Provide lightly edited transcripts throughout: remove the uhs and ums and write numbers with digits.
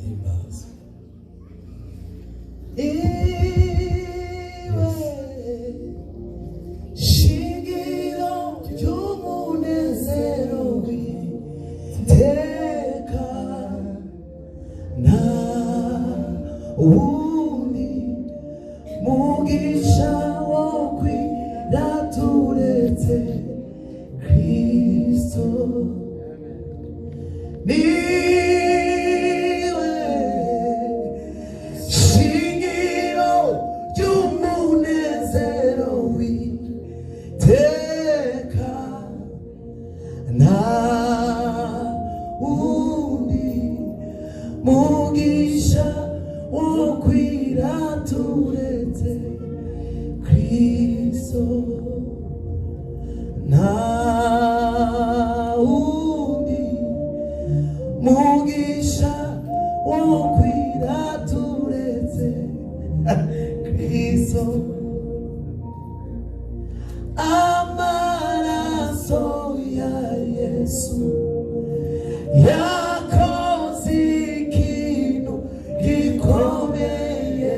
himbazwe. Shingiro ry'umunezero w'iteka na wundi mugisha wo kwira turetse Kristo niwe shingiro ry'umunezero w'iteka na wundi mugisha wo kwira turetse Kristo na wundi mugisha wo kwira turetse Kristo amaraso ya Yesu yakoze ikintu gikomeye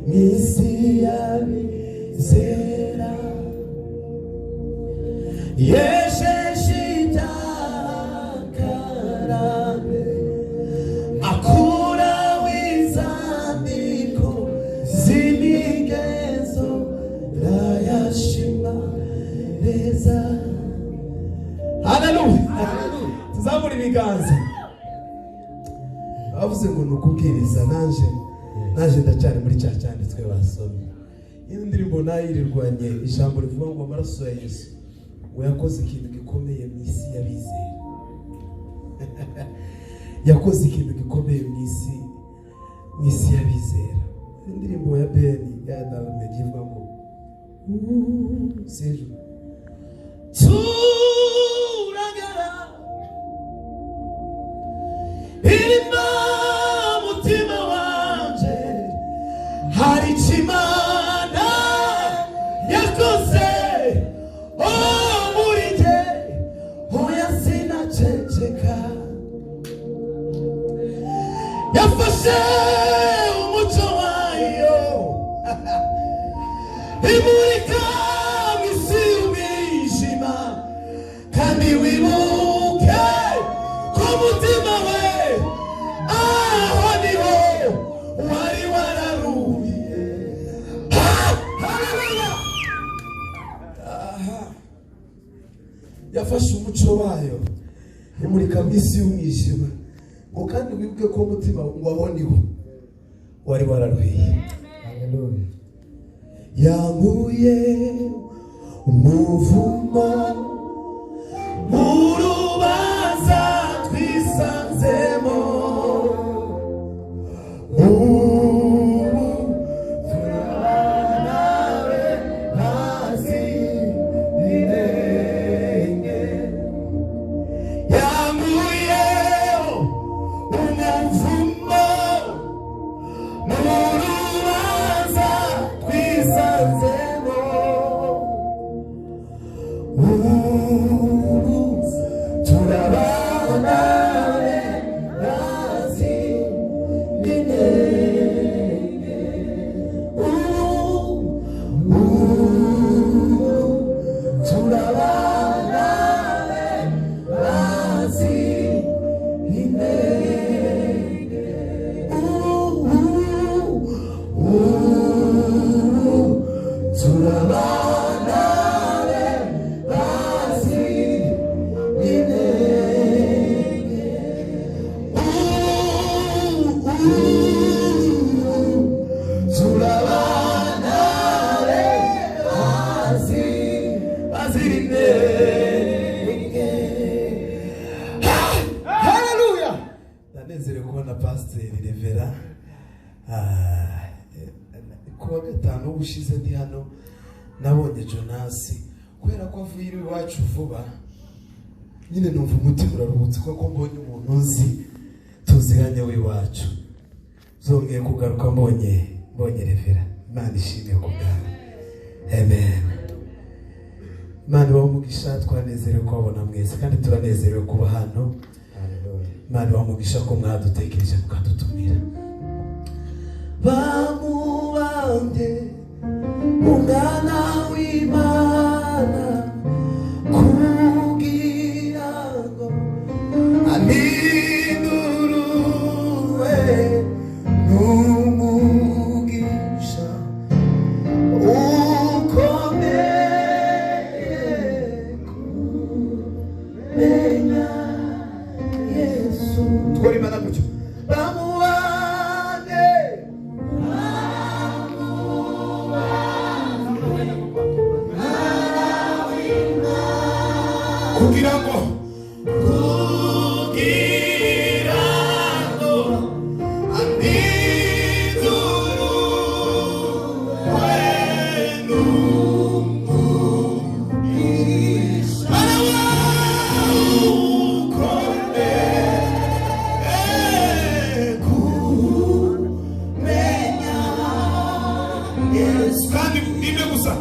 mw'isi y'abizera yesheje ibyakarame akuraho inzandiko z'imigenzo ndayashima neza. Haleluya, tuzamura ibiganza. Bavuze ngo nukubwiriza naje ndacyari muri cya cyanditswe basomye. Iyi ndirimbo nayirirwanye ijambo rivuga ngo amaraso ya Yesu yakoze ikintu gikomeye mu isi y'abizera. Yakoze ikintu gikomeye mu isi y'abizera. Indirimbo ya Beni ya David ivuga ngo sejo turagara irima mutima wanje hari Imana yakoze muri jye hoya sinaceceka yafashe umuco wayo imurika mw'isi y'umwijima kandi wibuke ko umutima we aho niho wari wararuhiye. Yafashe umuco wayo imurika mw'isi y'umwijima ngo kandi wibuke ko umutima ngo aho niho wari wararuhiye. Haleluya. Yanguye umuvumo murubaza twisanzemo turanawe hasi nirenge. Yanguye umuvumo murubaza twisanzemo turabana hasi n'intege. Turabana hasi n'intege. Turabana hasi n'intege. Turabana hasi n'intege. Haleluya. Ndanezerewe kubona Pasiteri Revera kuwa gatanu ubushize ndi hano nabonye Jonasi kubera ko avuye iwacu vuba nyine numva umutima uraruhutse kuko mbonye umuntu nzi tuziranye w'iwacu. Zongeye kugaruka mbonye Revera. Imana ishimye ku bwawe. Amen. Imana ibahe umugisha. Twanezerewe kubabona mwese kandi turanezerewe kuba hano. Haleluya. Imana wamugisha ko mwadutekereje mukadutumira. Bamubambye umwana w'Imana kugira ngo ahinduruwe n'umugisha ukomeye kumenya Yesu. Twari Imana gutyo. Kugira ngo kandi nimbe gusa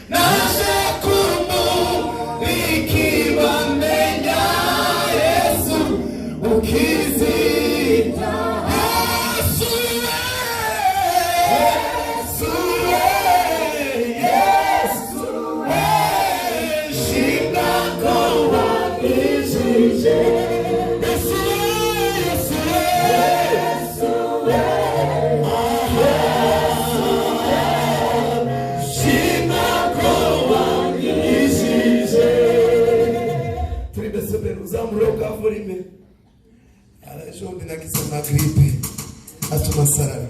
Naje kumu ikiwa ukizita Shondi na kisema gripe atuma sarara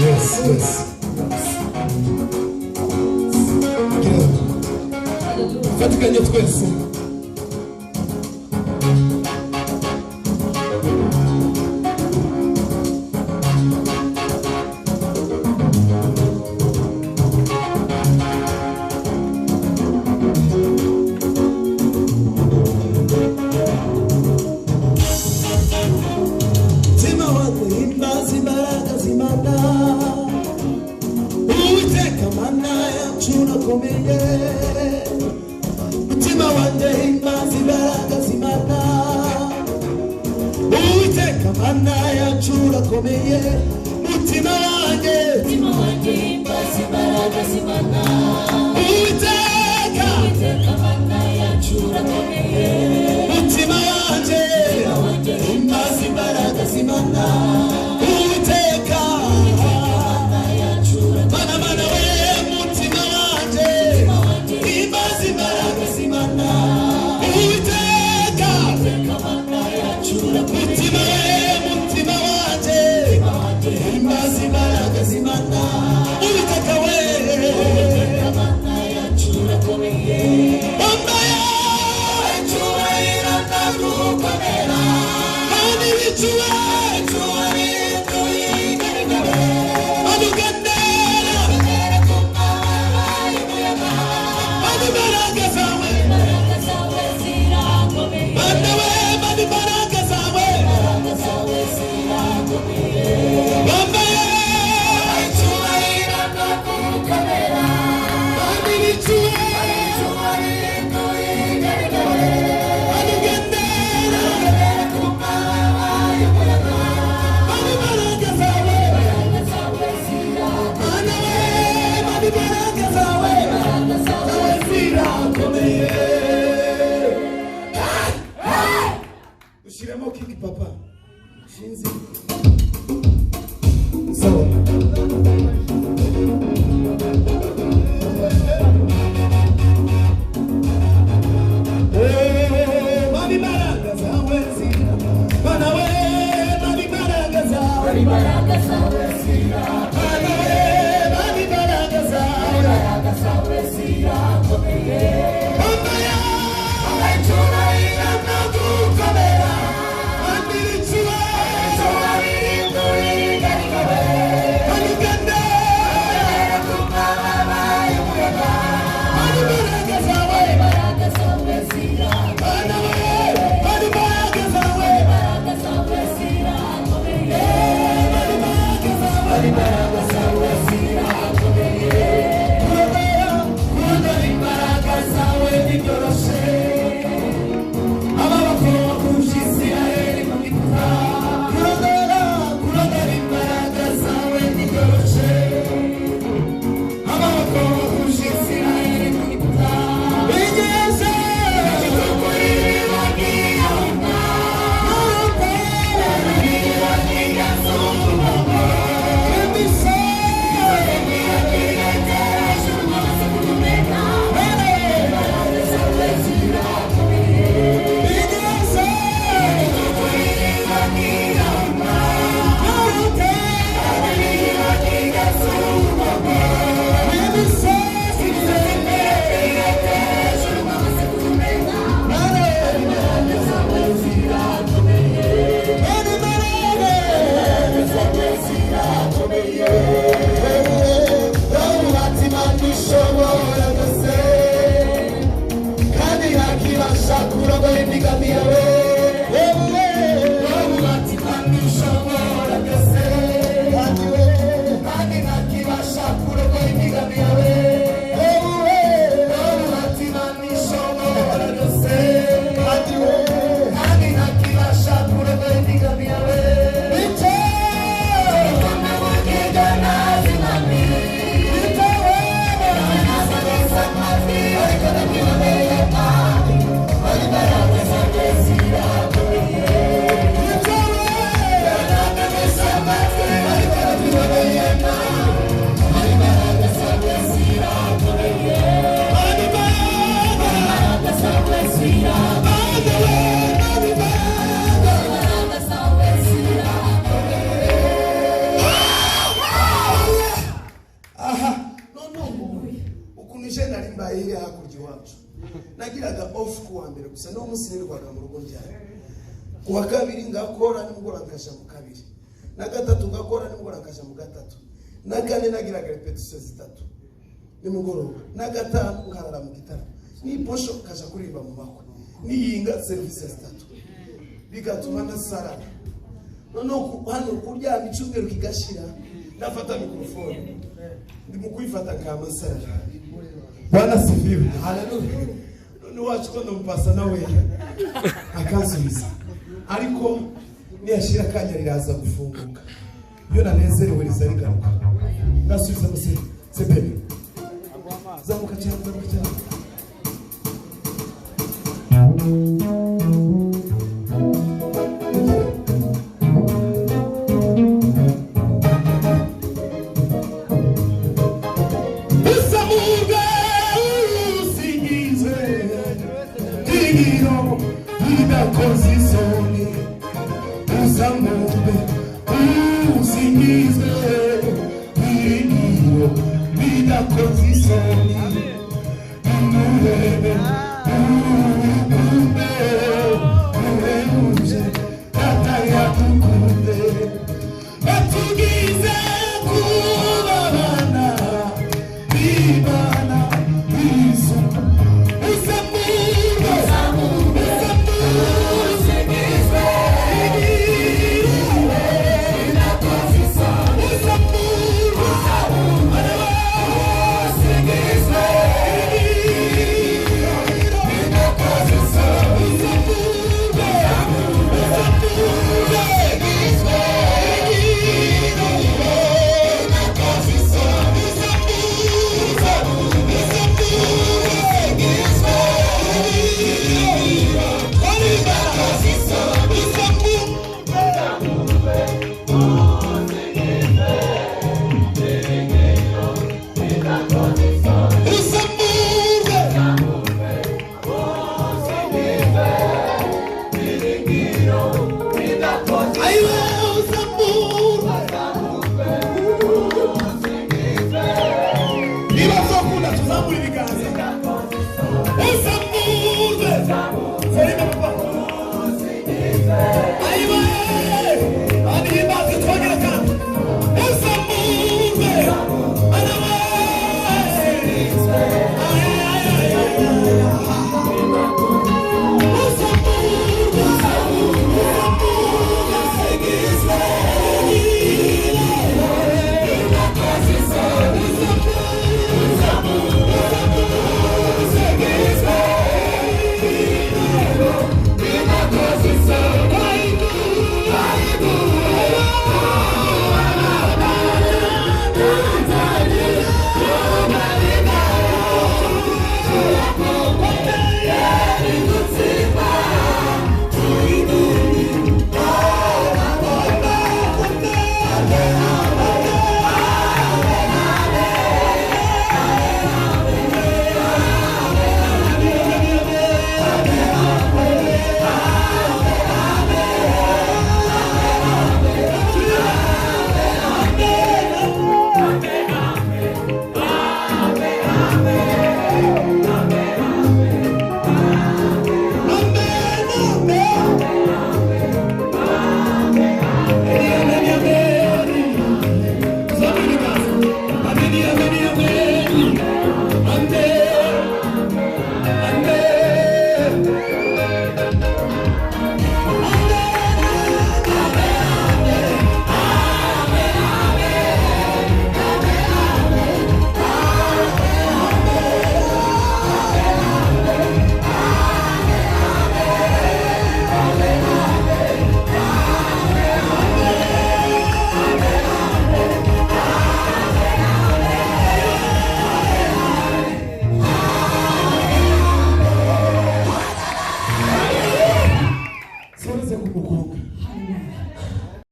yes fatikanye twese Mutima wanje imbazi baraga zimana Uiteka mana yacu urakomeye Mutima wanje imbazi baraga zimana Uiteka mana yacu urakomeye Mutima wanje imbazi baraga zimana Uiteka mana yacu mana we mutima wanje imbazi baraga zimana Uiteka mana yacu mutima wanje imbazi baraga zimana Uiteka we mana yacu urakomeye Mama yacu iragukomera Mani bicuwe Ushiremo kiki papa shinzi sawa mami baraka zawe zira bana we mami baraka zawe zira bana we mami baraka zawe zira komeye mama ya amachura ina nagukomera Bye. nagiraga off kuwa mbere gusa no munsi nirwaga mu rugo njyana kuwa kabiri ngakora nimugora nkasha mu kabiri na gatatu ngakora nimugora nkasha mu gatatu na kane nagiraga repetition zitatu nimugoroba na gatanu nkarara mu gitara ni posho kasha kuririmba mu makwe niyinga services zitatu bigatuma nasara no hano kurya bicumero kigashira ndafata mikrofone ndimo kwifata kama sara Bwana sifiwe haleluya no wacu ko mpasa nawe akansubiza ariko niyashira kanya riraza gufunguka iyo nanezerewe rizarigaruka ngasubiza muse sepeni zamuka cyane Vida condição